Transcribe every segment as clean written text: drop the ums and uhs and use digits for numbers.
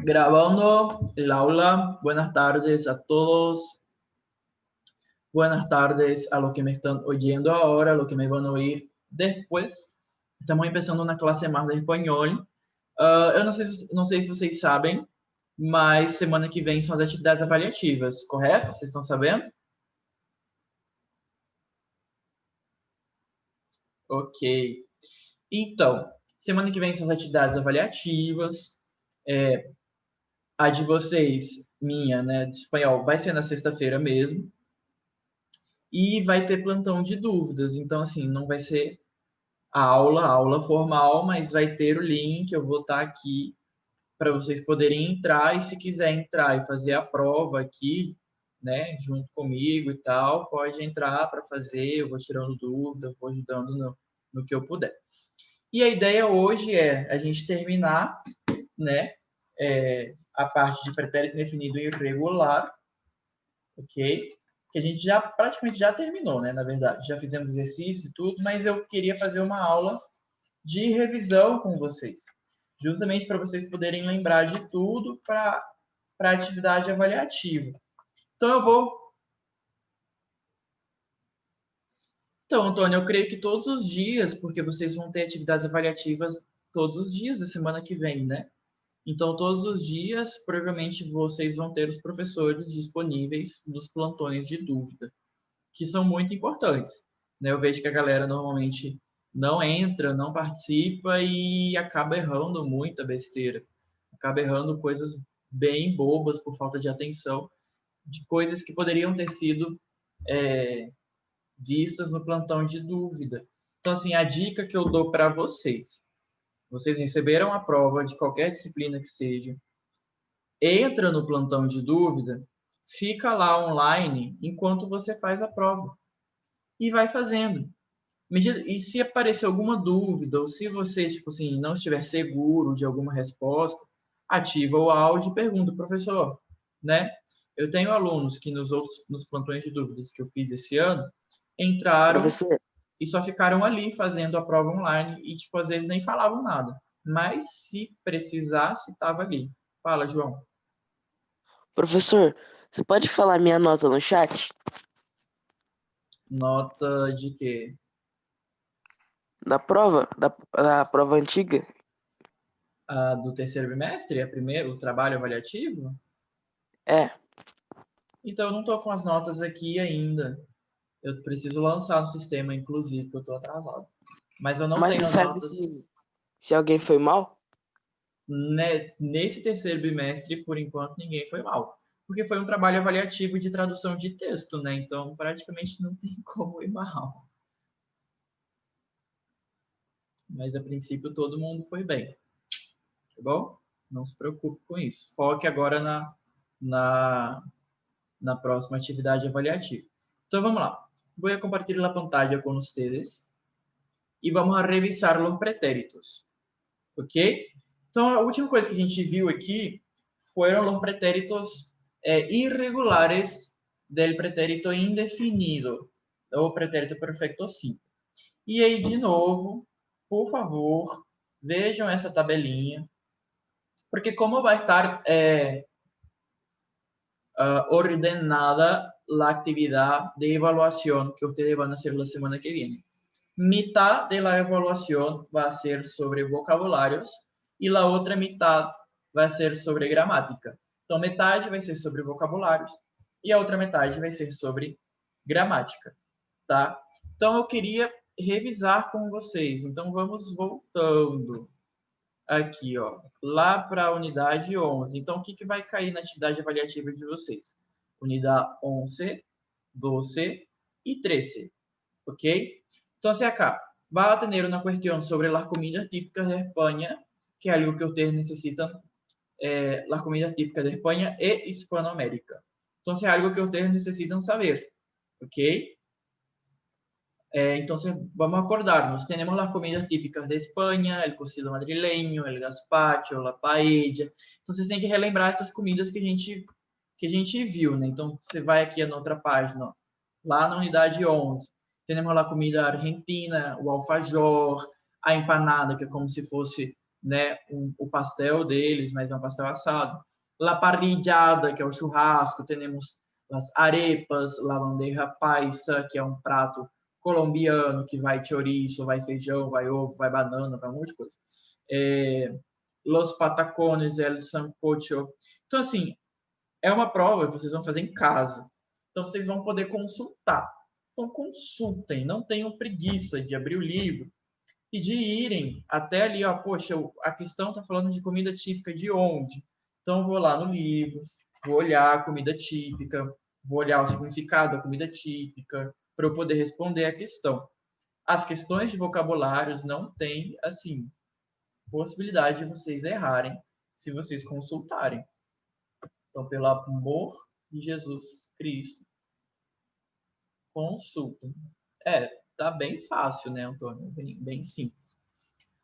Grabando el aula. Buenas tardes a todos. Buenas tardes a los que me están oyendo ahora, a los que me van a oír después. Estamos começando uma classe mais de espanhol. Eu não sei se vocês sabem, mas semana que vem são as atividades avaliativas, correto? Vocês estão sabendo? Ok. Então, semana que vem são as atividades avaliativas. A de vocês, minha, né, de espanhol, vai ser na sexta-feira mesmo. E vai ter plantão de dúvidas. Então, assim, não vai ser a aula formal, mas vai ter o link. Eu vou estar aqui para vocês poderem entrar. E se quiser entrar e fazer a prova aqui, né, junto comigo e tal, pode entrar para fazer. Eu vou tirando dúvida, vou ajudando no que eu puder. E a ideia hoje é a gente terminar, né, a parte de pretérito indefinido e irregular, ok? Que a gente já praticamente já terminou, né? Na verdade, já fizemos exercício e tudo, mas eu queria fazer uma aula de revisão com vocês, justamente para vocês poderem lembrar de tudo para a atividade avaliativa. Então, Antônio, eu creio que todos os dias, porque vocês vão ter atividades avaliativas todos os dias da semana que vem, né? Então, todos os dias, provavelmente vocês vão ter os professores disponíveis nos plantões de dúvida, que são muito importantes, né? Eu vejo que a galera normalmente não entra, não participa e acaba errando muita besteira. Acaba errando coisas bem bobas por falta de atenção, de coisas que poderiam ter sido vistas no plantão de dúvida. Então, assim, a dica que eu dou para vocês: vocês receberam a prova de qualquer disciplina que seja, entra no plantão de dúvida, fica lá online enquanto você faz a prova e vai fazendo. E se aparecer alguma dúvida, ou se você, tipo assim, não estiver seguro de alguma resposta, ativa o áudio e pergunta, professor, né? Eu tenho alunos que nos plantões de dúvidas que eu fiz esse ano, entraram Professor, e só ficaram ali fazendo a prova online e, tipo, às vezes nem falavam nada. Mas se precisasse, estava ali. Fala, João. professor, você pode falar minha nota no chat? Nota de quê? Da prova? Da prova antiga? A do terceiro bimestre? O trabalho avaliativo? É. Então, eu não estou com as notas aqui ainda. Eu preciso lançar no sistema, inclusive, que eu estou atrasado. Mas eu não Mas você tenho sabe notas se alguém foi mal? nesse terceiro bimestre, por enquanto, ninguém foi mal. Porque foi um trabalho avaliativo de tradução de texto, né? Então, praticamente não tem como ir mal. Mas, a princípio, todo mundo foi bem. Tá bom? Não se preocupe com isso. Foque agora na, na próxima atividade avaliativa. Então, vamos lá. Vou compartilhar a pantalla com vocês e vamos a revisar os pretéritos. Ok? Então, a última coisa que a gente viu aqui foram os pretéritos irregulares del pretérito indefinido, ou pretérito perfeito simple. E aí, de novo, por favor, vejam essa tabelinha, porque como vai estar ordenada a atividade de evaluação que vocês vão fazer na semana que vem. Mitad de la evaluación va a ser sobre vocabularios y la otra mitad va a ser sobre gramática. Então, metade vai ser sobre vocabulários e a outra metade vai ser sobre gramática, tá? Então, eu queria revisar com vocês. Então, vamos voltando aqui, ó, lá para a unidade 11. Então, o que vai cair na atividade avaliativa de vocês? Unidade 11, 12 e 13, ¿ok? Entonces acá va a tener una cuestión sobre las comidas típicas de España, que es algo que ustedes necesitan, las comidas típicas de España e Hispanoamérica. Entonces algo que ustedes necesitan saber, ¿ok? Entonces vamos a acordarnos, tenemos las comidas típicas de España, el cocido madrileño, el gazpacho, la paella. Entonces tem que relembrar essas comidas que a gente viu, né? Então você vai aqui na outra página, ó, lá na unidade 11. Temos a comida argentina, o alfajor, a empanada, que é como se fosse né, o pastel deles, mas é um pastel assado. La parrillada, que é o churrasco, temos as arepas, la bandeja paisa, que é um prato colombiano, que vai chouriço, vai feijão, vai ovo, vai banana, vai um monte de coisa. Los patacones, el sancocho. Então, assim, é uma prova que vocês vão fazer em casa. Então, vocês vão poder consultar. Então, consultem, não tenham preguiça de abrir o livro e de irem até ali, ó, poxa, a questão está falando de comida típica de onde? Então, eu vou lá no livro, vou olhar a comida típica, vou olhar o significado da comida típica, para eu poder responder a questão. As questões de vocabulários não têm, assim, possibilidade de vocês errarem se vocês consultarem. Então, pelo amor de Jesus Cristo, consultem. Tá bem fácil, né, Antônio? Bem simples.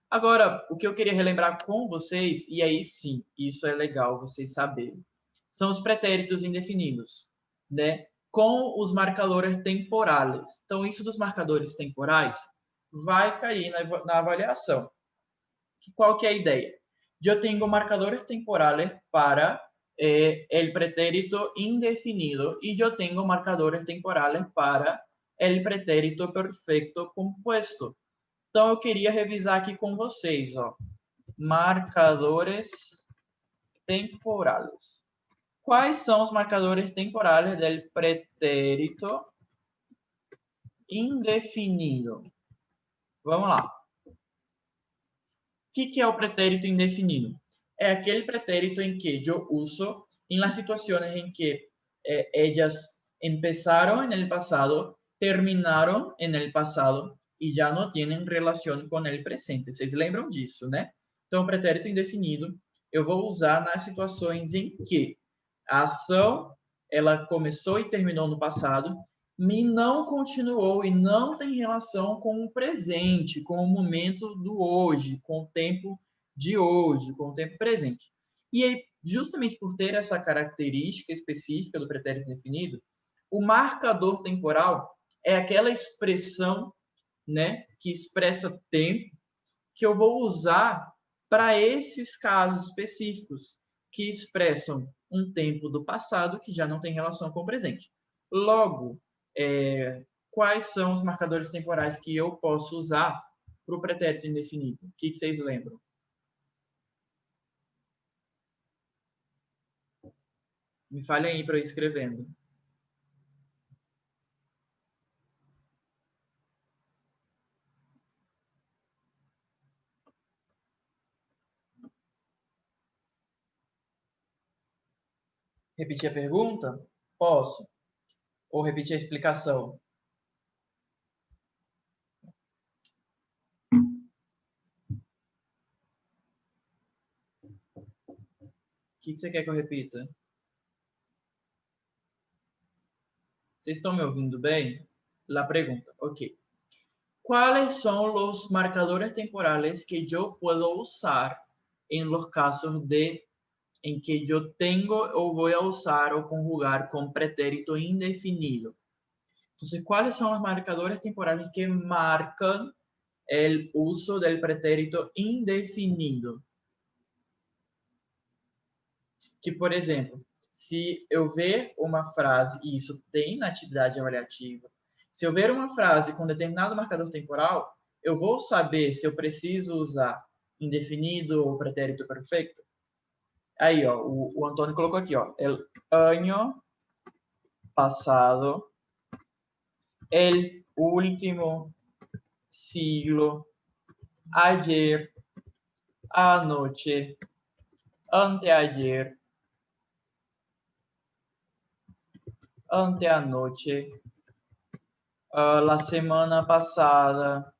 Agora, o que eu queria relembrar com vocês, e aí sim, isso é legal vocês saberem, são os pretéritos indefinidos, né? Com os marcadores temporales. Então, isso dos marcadores temporais vai cair na avaliação. Qual que é a ideia? Eu tenho marcadores temporales para el pretérito indefinido y yo tengo marcadores temporales para el pretérito perfecto compuesto. Então, eu queria revisar aqui com vocês, ó. Marcadores temporales. Quais são os marcadores temporales del pretérito indefinido? Vamos lá. O que é o pretérito indefinido? É aquele pretérito em que eu uso em las situaciones en que ellas empezaron en el pasado, terminaron en el pasado e já não têm relação com o presente. Vocês lembram disso, né? Então, o pretérito indefinido eu vou usar nas situações em que a ação ela começou e terminou no passado, e não continuou e não tem relação com o presente, com o momento do hoje, com o tempo de hoje, com o tempo presente. E aí, justamente por ter essa característica específica do pretérito indefinido, o marcador temporal é aquela expressão, né, que expressa tempo, que eu vou usar para esses casos específicos, que expressam um tempo do passado que já não tem relação com o presente. Logo, quais são os marcadores temporais que eu posso usar para o pretérito indefinido? O que vocês lembram? Me falem aí para eu ir escrevendo. Repetir a pergunta? Posso. Ou repetir a explicação? O que você quer que eu repita? Vocês estão me ouvindo bem? La pergunta. Ok. ¿Cuáles son los marcadores temporales que yo puedo usar en los casos en que yo tengo o voy a usar o conjugar con pretérito indefinido? Entonces, ¿cuáles son los marcadores temporales que marcan el uso del pretérito indefinido? Que, por exemplo, se eu ver uma frase, e isso tem na atividade avaliativa, se eu ver uma frase com determinado marcador temporal, eu vou saber se eu preciso usar indefinido ou pretérito perfeito. Aí, ó, o Antônio colocou aqui, ó, el año pasado, el último siglo, ayer, anoche, anteayer, anteanoche, la semana pasada,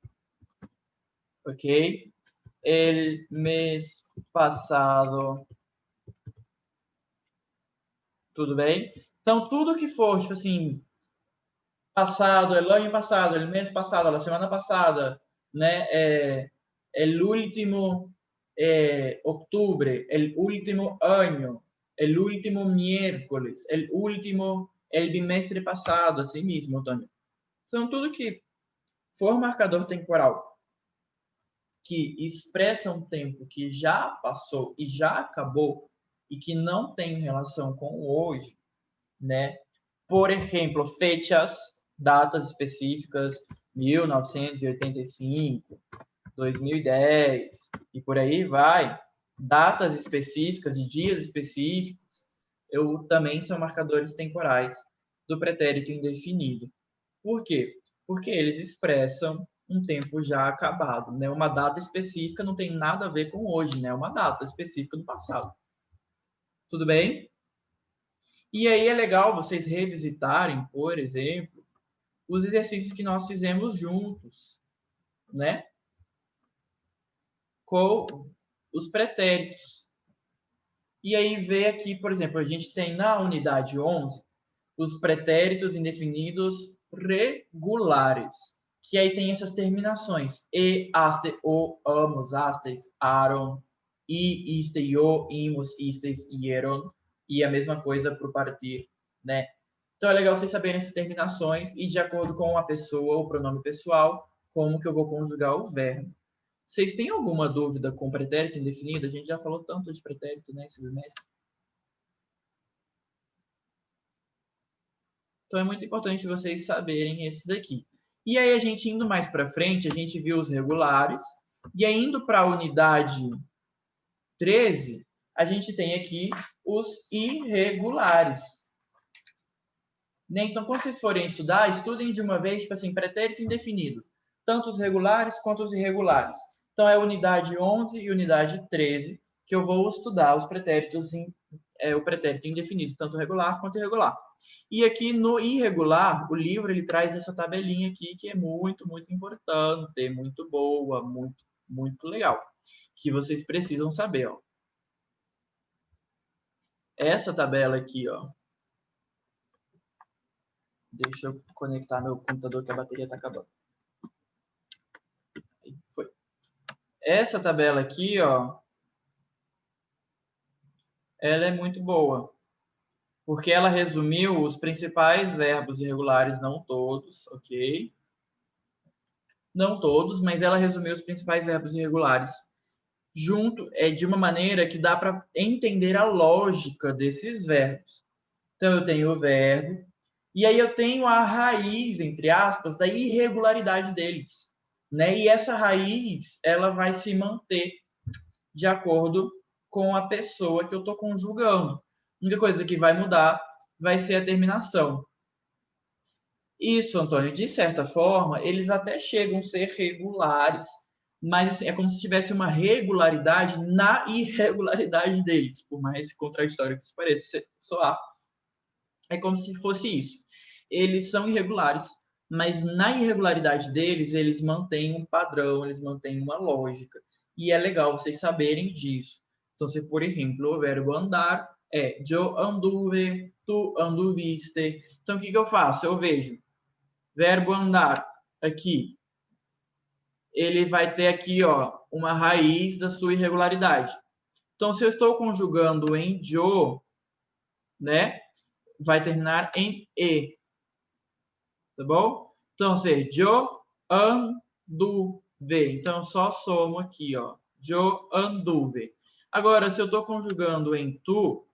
ok? El mês passado. Tudo bem? Então, tudo que for, tipo assim, passado, el año passado, el mês passado, la semana passada, né? El último octubre, el último año, el último miércoles, el bimestre passado, assim mesmo, Antônio. Então, tudo que for marcador temporal que expressa um tempo que já passou e já acabou e que não tem relação com o hoje, né? Por exemplo, fechas, datas específicas, 1985, 2010 e por aí vai, datas específicas de dias específicos, também são marcadores temporais do pretérito indefinido. Por quê? Porque eles expressam um tempo já acabado, né? Uma data específica não tem nada a ver com hoje, né? Uma data específica do passado. Tudo bem? E aí é legal vocês revisitarem, por exemplo, os exercícios que nós fizemos juntos, né? Com os pretéritos. E aí ver aqui, por exemplo, a gente tem na unidade 11 os pretéritos indefinidos regulares, que aí tem essas terminações: e, aste, o, amos, astes, aron, i, iste, io, imos, istes, ieron, e a mesma coisa para o partir, né? Então é legal vocês saberem essas terminações e de acordo com a pessoa, o pronome pessoal, como que eu vou conjugar o verbo. Vocês têm alguma dúvida com pretérito indefinido? A gente já falou tanto de pretérito nesse semestre. Então é muito importante vocês saberem esses daqui. E aí a gente indo mais para frente, a gente viu os regulares. E aí indo para a unidade 13, a gente tem aqui os irregulares. Né? Então, quando vocês forem estudar, estudem de uma vez, tipo assim, pretérito indefinido. Tanto os regulares quanto os irregulares. Então, é a unidade 11 e unidade 13 que eu vou estudar os pretéritos, o pretérito indefinido, tanto regular quanto irregular. E aqui no irregular, o livro ele traz essa tabelinha aqui que é muito, muito importante, muito boa, muito, muito legal, que vocês precisam saber, ó. Essa tabela aqui, ó. Deixa eu conectar meu computador que a bateria está acabando. Aí foi. Essa tabela aqui, ó, ela é muito boa, porque ela resumiu os principais verbos irregulares, não todos, ok? Não todos, mas ela resumiu os principais verbos irregulares junto, de uma maneira que dá para entender a lógica desses verbos. Então, eu tenho o verbo, e aí eu tenho a raiz, entre aspas, da irregularidade deles. Né? E essa raiz, ela vai se manter de acordo com a pessoa que eu estou conjugando. A única coisa que vai mudar vai ser a terminação. Isso, Antônio, de certa forma, eles até chegam a ser regulares, mas assim, é como se tivesse uma regularidade na irregularidade deles, por mais contraditório que isso pareça soar. É como se fosse isso. Eles são irregulares, mas na irregularidade deles, eles mantêm um padrão, eles mantêm uma lógica. E é legal vocês saberem disso. Então, se, por exemplo, o verbo andar é yo anduve, tu anduviste. Então, o que eu faço? Eu vejo verbo andar aqui, ele vai ter aqui, ó, uma raiz da sua irregularidade. Então, se eu estou conjugando em jo, né, vai terminar em e, tá bom? Então, ser jo anduve. Então, só somo aqui, ó, jo anduve. Agora, se eu estou conjugando em tu,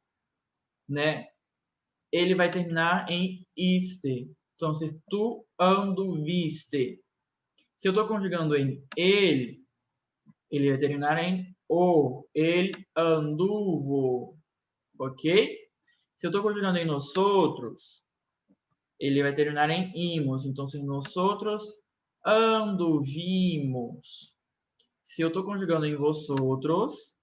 né, ele vai terminar em iste. Então, se tu anduviste. Se eu estou conjugando em ele vai terminar em o, ele anduvo, ok? Se eu estou conjugando em nosotros, ele vai terminar em imos, então se nosotros anduvimos. Se eu estou conjugando em vosotros,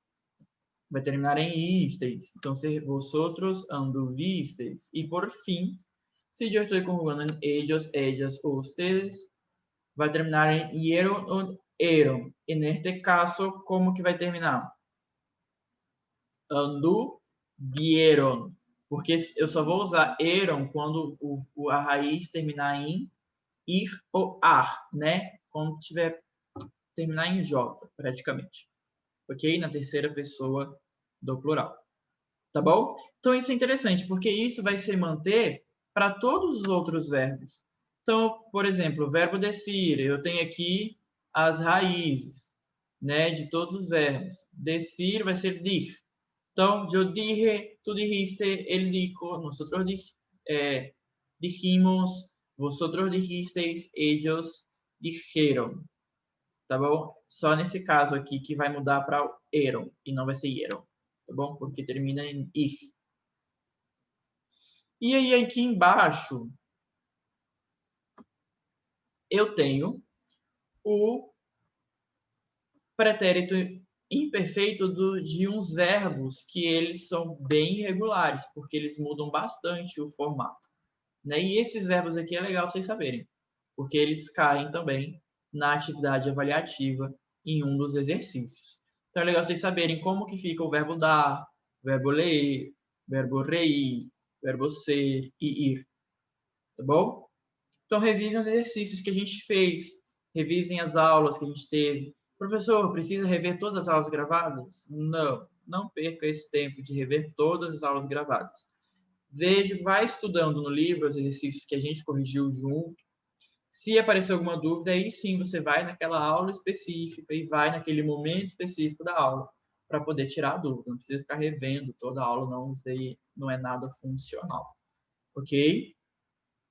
vai terminar em isteis, então se vosotros anduvisteis. E por fim, se eu estou conjugando em ellos, ellas, ustedes, vai terminar em hieron und eron. E neste caso, como que vai terminar? Anduvieron. Porque eu só vou usar eron quando a raiz terminar em ir ou ar, né? Quando tiver terminar em j, praticamente. Ok? Na terceira pessoa do plural. Tá bom? Então, isso é interessante, porque isso vai se manter para todos os outros verbos. Então, por exemplo, o verbo decir, eu tenho aqui as raízes. né, de todos os verbos. Decir vai ser dir. Então, eu dije, tu dijiste, ele dijo, nosotros dijimos, vosotros dijisteis, ellos dijeron. Tá bom? Só nesse caso aqui que vai mudar para eram e não vai ser eram, tá bom? Porque termina em ir. E aí aqui embaixo eu tenho o pretérito imperfeito de uns verbos que eles são bem irregulares, porque eles mudam bastante o formato, né? E esses verbos aqui é legal vocês saberem, porque eles caem também na atividade avaliativa em um dos exercícios. Então é legal vocês saberem como que fica o verbo dar, verbo ler, verbo reir, verbo ser e ir, tá bom? Então revisem os exercícios que a gente fez, revisem as aulas que a gente teve. Professor, precisa rever todas as aulas gravadas? Não, não perca esse tempo de rever todas as aulas gravadas. Veja, vai estudando no livro os exercícios que a gente corrigiu junto. Se aparecer alguma dúvida, aí sim você vai naquela aula específica e vai naquele momento específico da aula para poder tirar a dúvida. Não precisa ficar revendo toda a aula, não. Isso daí não é nada funcional. Ok?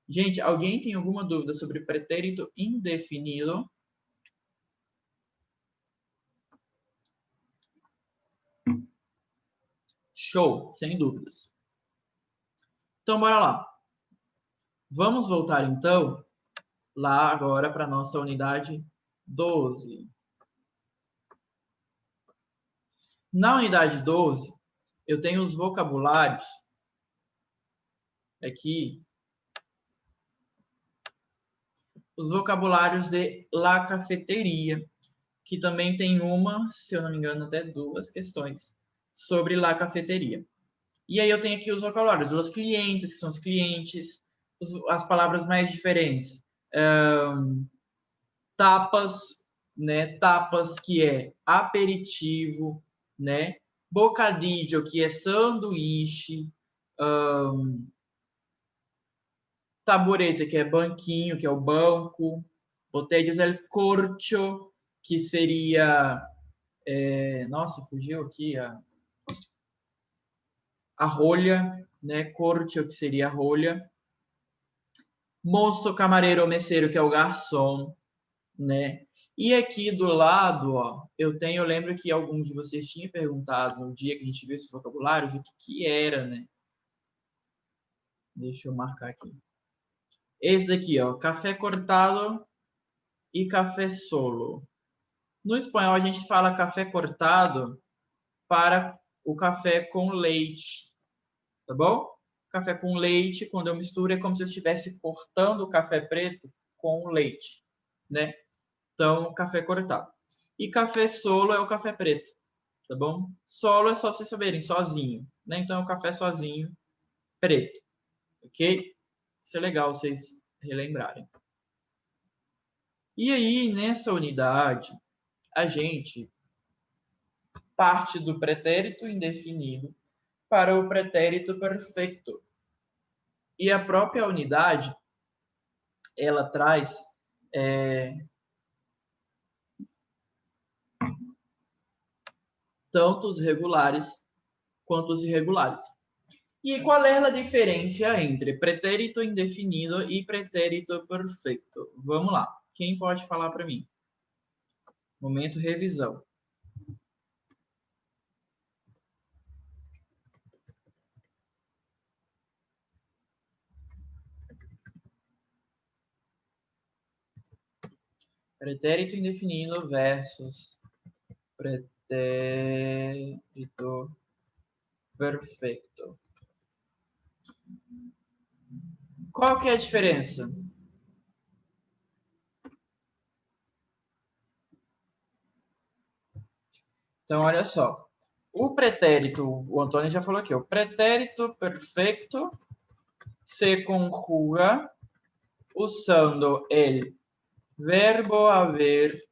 Gente, alguém tem alguma dúvida sobre pretérito indefinido? Show, sem dúvidas. Então, bora lá. Vamos voltar, então, lá agora para a nossa unidade 12. Na unidade 12, eu tenho os vocabulários aqui. Os vocabulários de la cafeteria, que também tem uma, se eu não me engano, até duas questões sobre la cafeteria. E aí eu tenho aqui os vocabulários, os clientes, que são os clientes, as palavras mais diferentes. Tapas, né? Tapas, que é aperitivo, né? Bocadillo, que é sanduíche. Tabureta, que é banquinho, que é o banco. Botelhos el corcho, que seria... nossa, fugiu aqui a rolha, né? Corcho, que seria a rolha. Moço, camareiro ou messeiro, que é o garçom, né? E aqui do lado, ó, eu lembro que alguns de vocês tinham perguntado no dia que a gente viu esses vocabulários o que era, né? Deixa eu marcar aqui. Esse daqui, ó, café cortado e café solo. No espanhol a gente fala café cortado para o café com leite, tá bom? Café com leite, quando eu misturo, é como se eu estivesse cortando o café preto com o leite, né? Então, café cortado. E café solo é o café preto, tá bom? Solo é só vocês saberem, sozinho, né? Então, é o café sozinho, preto, ok? Isso é legal vocês relembrarem. E aí, nessa unidade, a gente parte do pretérito indefinido para o pretérito perfeito. E a própria unidade, ela traz tanto os regulares quanto os irregulares. E qual é a diferença entre pretérito indefinido e pretérito perfeito? Vamos lá. Quem pode falar para mim? Momento revisão. Pretérito indefinido versus pretérito perfeito. Qual que é a diferença? Então, olha só. O pretérito, o Antônio já falou aqui, o pretérito perfeito se conjuga usando el verbo haber.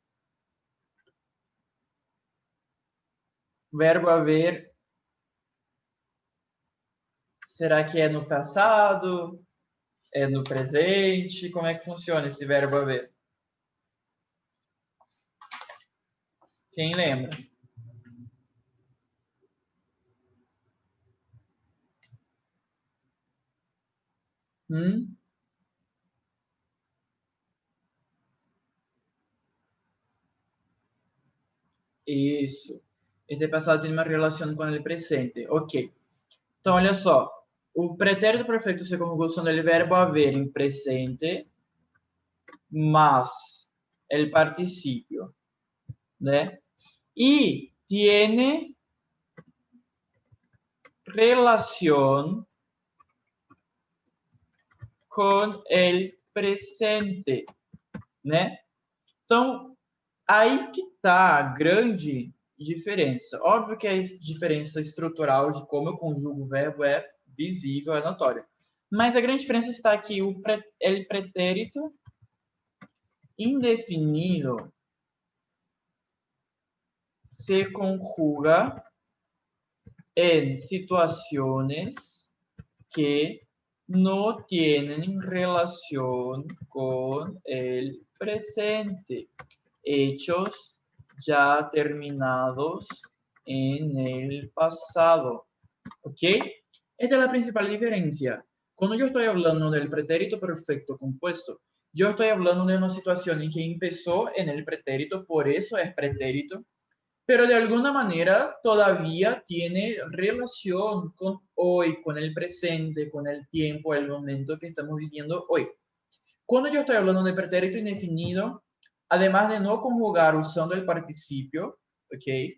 Verbo haver, será que é no passado? É no presente? Como é que funciona esse verbo haver? Quem lembra? Isso. Este passado tem uma relação com o presente. Ok. Então, olha só. O pretérito perfeito se conjugação do verbo haver em presente más el participio, né? Y tiene relación com el presente, né? Então, aí que tá a grande diferença. Óbvio que a diferença estrutural de como eu conjugo o verbo é visível, é notória. Mas a grande diferença está aqui, o pretérito indefinido se conjuga en situaciones que no tienen relación con el presente, hechos ya terminados en el pasado. ¿Ok? Esta es la principal diferencia. Cuando yo estoy hablando del pretérito perfecto compuesto, yo estoy hablando de una situación en que empezó en el pretérito, por eso es pretérito, pero de alguna manera todavía tiene relación con hoy, con el presente, con el tiempo, el momento que estamos viviendo hoy. Cuando yo estoy hablando de pretérito indefinido, además de no conjugar usando el participio, ¿ok?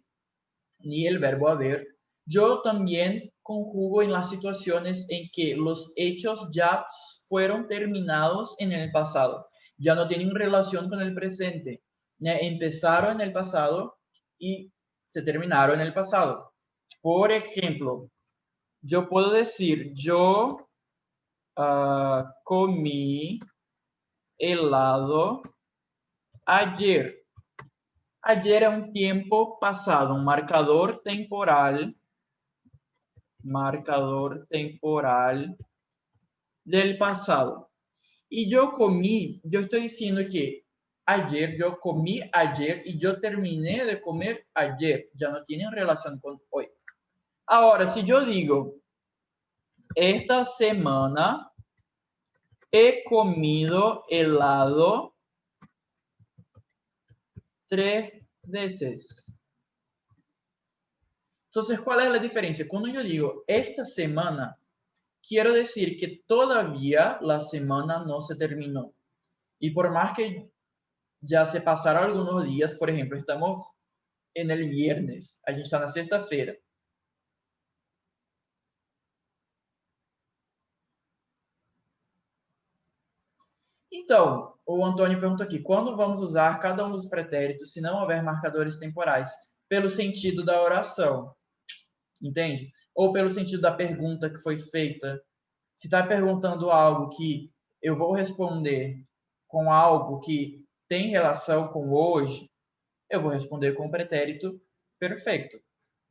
Ni el verbo haber, yo también conjugo en las situaciones en que los hechos ya fueron terminados en el pasado, ya no tienen relación con el presente, empezaron en el pasado y se terminaron en el pasado. Por ejemplo, yo puedo decir, yo comí helado ayer. Ayer é um tempo passado, um marcador temporal del pasado. Y yo comí, yo estoy diciendo que ayer, yo comí ayer y yo terminé de comer ayer. Ya no tienen relación con hoy. Ahora, si yo digo, esta semana he comido helado 3 veces. Entonces, ¿cuál es la diferencia? Cuando yo digo esta semana, quiero decir que todavía la semana no se terminó. Y por más que ya se pasaron algunos días, por ejemplo, estamos en el viernes, a gente está na sexta-feira. Então, o Antônio perguntou aqui, quando vamos usar cada um dos pretéritos se não houver marcadores temporais? Pelo sentido da oração, entende? Ou pelo sentido da pergunta que foi feita. Se está perguntando algo que eu vou responder com algo que tem relação com hoje, eu vou responder com o pretérito perfeito.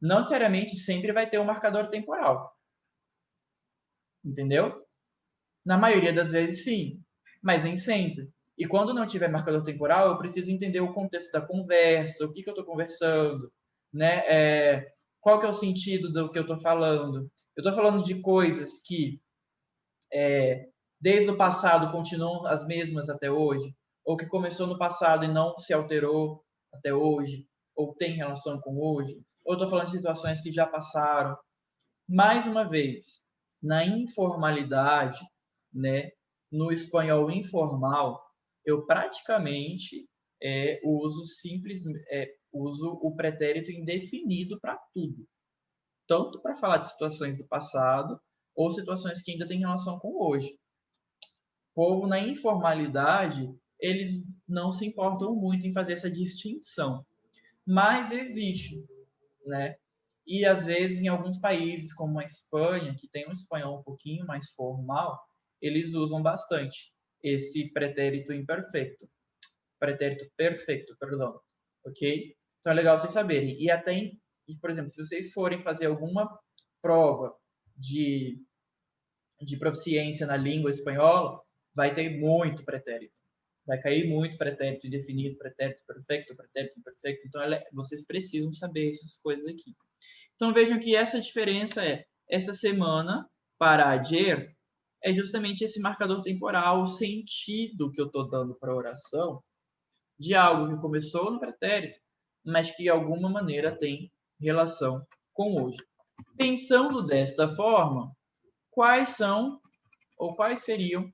Não necessariamente sempre vai ter um marcador temporal. Entendeu? Na maioria das vezes, sim, mas nem sempre. E quando não tiver marcador temporal, eu preciso entender o contexto da conversa, o que eu estou conversando, né? Qual que é o sentido do que eu estou falando. Eu estou falando de coisas que desde o passado continuam as mesmas até hoje, ou que começou no passado e não se alterou até hoje, ou tem relação com hoje, ou estou falando de situações que já passaram. Mais uma vez, na informalidade, né, no espanhol informal, eu praticamente uso o pretérito indefinido para tudo. Tanto para falar de situações do passado, ou situações que ainda têm relação com hoje. O povo, na informalidade, eles não se importam muito em fazer essa distinção. Mas existe, né? E, às vezes, em alguns países, como a Espanha, que tem um espanhol um pouquinho mais formal, eles usam bastante esse pretérito imperfeito. Pretérito perfeito, perdão. Ok? Então, é legal vocês saberem. E até, por exemplo, se vocês forem fazer alguma prova de proficiência na língua espanhola, vai ter muito pretérito. Vai cair muito pretérito indefinido, pretérito perfeito, pretérito imperfeito. Então, vocês precisam saber essas coisas aqui. Então, vejam que essa diferença essa semana, para ayer, é justamente esse marcador temporal, o sentido que eu estou dando para a oração, de algo que começou no pretérito, mas que de alguma maneira tem relação com hoje. Pensando desta forma, quais são ou quais seriam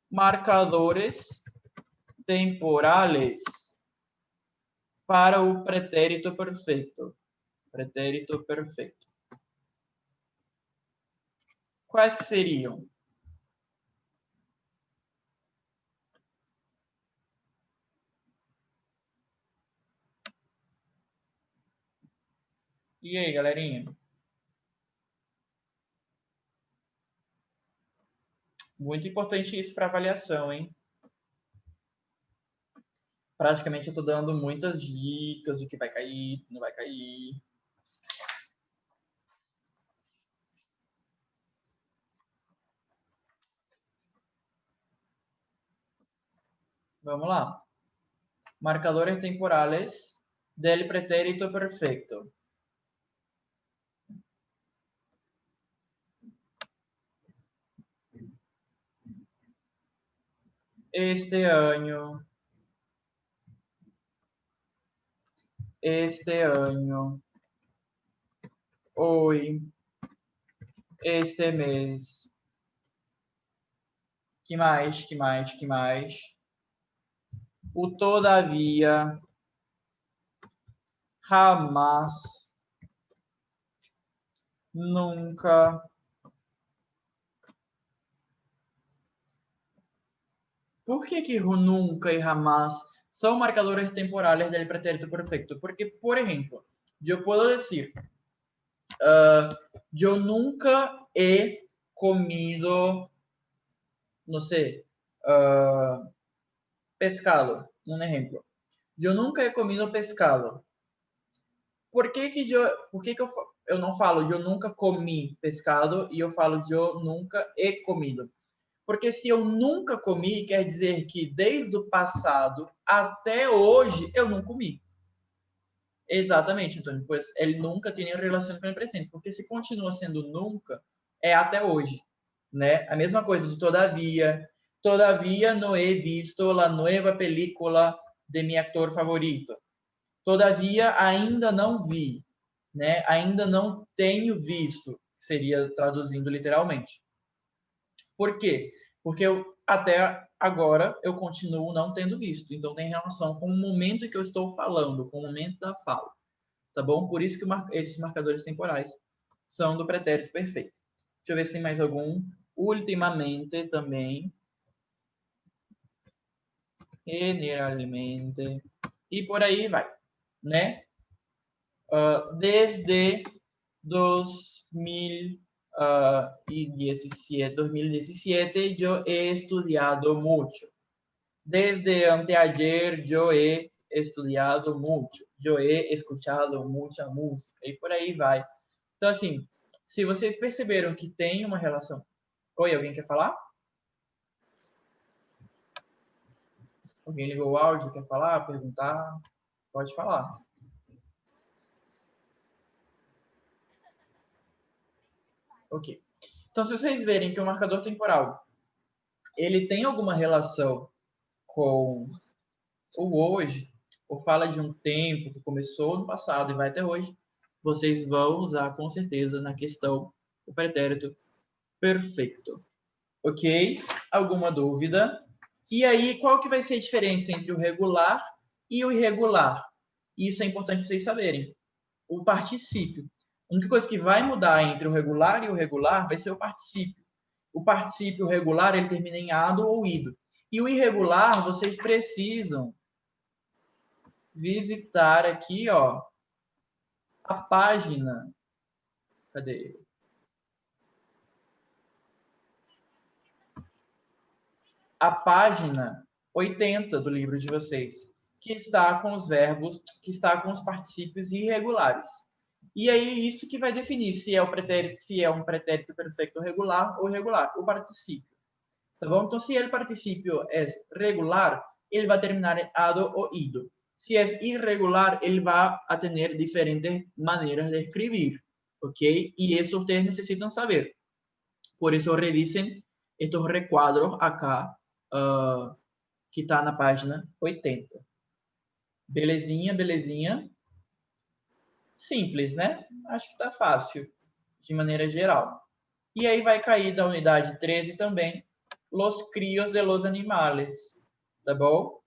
marcadores temporales para o pretérito perfeito? Pretérito perfeito. Quais que seriam? E aí, galerinha? Muito importante isso para avaliação, hein? Praticamente eu estou dando muitas dicas do que vai cair, não vai cair. Vamos lá. Marcadores temporales del pretérito perfecto. Este año. Este año. Hoy. Este mês. Que mais? Que mais? Que mais? O todavia. Jamás. Nunca. Por que nunca e jamás são marcadores temporales del pretérito perfecto? Porque, por ejemplo, yo puedo decir, yo nunca he comido, no sé, pescado, un ejemplo. Yo nunca he comido pescado. Por que eu não falo eu nunca comi pescado e eu falo eu nunca he comido? Porque se eu nunca comi, quer dizer que desde o passado até hoje eu não comi. Exatamente, Antônio, pois ele nunca tem relação com o presente, porque se continua sendo nunca, é até hoje, né? A mesma coisa do todavia. Todavia no he visto la nueva película de mi actor favorito. Todavia ainda não vi, né? Ainda não tenho visto, seria traduzindo literalmente. Por quê? Porque até agora eu continuo não tendo visto. Então tem relação com o momento que eu estou falando, com o momento da fala. Tá bom? Por isso que esses marcadores temporais são do pretérito perfeito. Deixa eu ver se tem mais algum. Ultimamente também. Generalmente. E por aí vai, né? Desde 2017 yo he estudiado mucho. Desde anteayer yo he estudiado mucho. Eu he escuchado muita música. E por aí vai. Então, assim, se vocês perceberam que tem uma relação... Oi, alguém quer falar? Alguém ligou o áudio, quer falar, perguntar? Pode falar. Ok. Então, se vocês verem que o marcador temporal ele tem alguma relação com o hoje, ou fala de um tempo que começou no passado e vai até hoje, vocês vão usar com certeza na questão o pretérito perfeito. Ok? Alguma dúvida? E aí, qual que vai ser a diferença entre o regular e o irregular? Isso é importante vocês saberem. O particípio. A única coisa que vai mudar entre o regular e o regular vai ser o particípio. O particípio regular, ele termina em ado ou ido. E o irregular, vocês precisam visitar aqui, ó, a página. Cadê? A página 80 do livro de vocês, que está com os verbos, que está com os particípios irregulares. E aí isso que vai definir se é o pretérito, se é um pretérito perfeito regular ou irregular, o particípio. Tá bom? Então, se o participio é regular, ele vai terminar em ado ou ido. Se é irregular, ele vai a ter diferentes maneiras de escrever, ok? E isso ustedes necessitam saber. Por isso, revisen estes requadros acá, que está na página 80. Belezinha, belezinha? Simples, né? Acho que está fácil, de maneira geral. E aí vai cair da unidade 13 também, los críos de los animales, tá bom?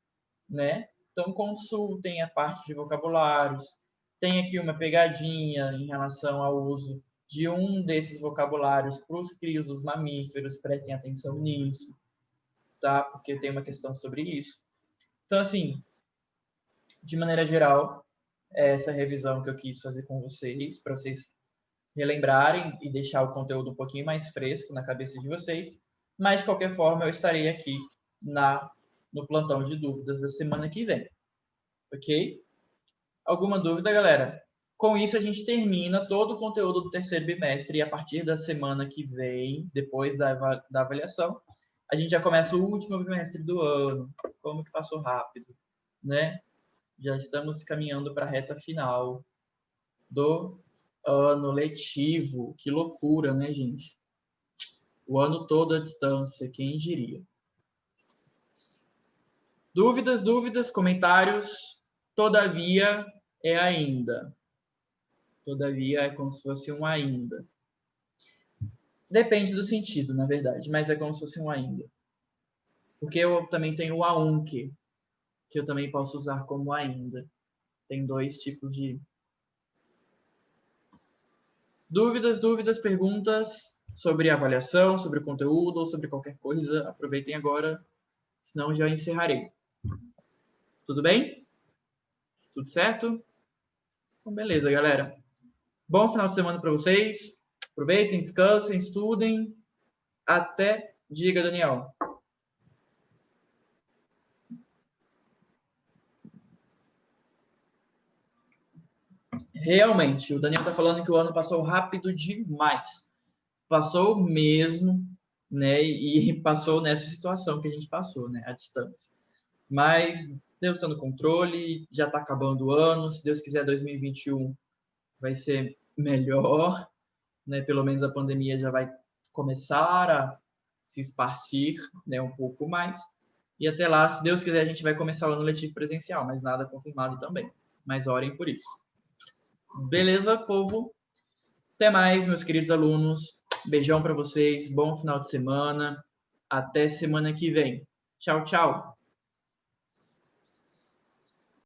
Né? Então, consultem a parte de vocabulários. Tem aqui uma pegadinha em relação ao uso de um desses vocabulários para os crios dos mamíferos. Prestem atenção nisso, tá? Porque tem uma questão sobre isso. Então, assim, de maneira geral, é essa revisão que eu quis fazer com vocês, para vocês relembrarem e deixar o conteúdo um pouquinho mais fresco na cabeça de vocês. Mas, de qualquer forma, eu estarei aqui no plantão de dúvidas da semana que vem. Ok? Alguma dúvida, galera? Com isso, a gente termina todo o conteúdo do terceiro bimestre e a partir da semana que vem, depois da avaliação, a gente já começa o último bimestre do ano. Como que passou rápido, né? Já estamos caminhando para a reta final do ano letivo. Que loucura, né, gente? O ano todo à distância, quem diria? Dúvidas, dúvidas, comentários? Todavia é ainda. Todavia é como se fosse um ainda. Depende do sentido, na verdade, mas é como se fosse um ainda. Porque eu também tenho o aunque, que eu também posso usar como ainda. Tem dois tipos de... Dúvidas, dúvidas, perguntas sobre avaliação, sobre conteúdo ou sobre qualquer coisa, aproveitem agora, senão já encerrarei. Tudo bem? Tudo certo? Então, beleza, galera. Bom final de semana para vocês. Aproveitem, descansem, estudem. Até, diga, Daniel. Realmente, o Daniel está falando que o ano passou rápido demais. Passou mesmo, né? E passou nessa situação que a gente passou, né? À distância. Mas Deus está no controle, já está acabando o ano. Se Deus quiser, 2021 vai ser melhor, né? Pelo menos a pandemia já vai começar a se esparcir, né? Um pouco mais. E até lá, se Deus quiser, a gente vai começar o ano letivo presencial, mas nada confirmado também. Mas orem por isso. Beleza, povo? Até mais, meus queridos alunos. Beijão para vocês. Bom final de semana. Até semana que vem. Tchau, tchau.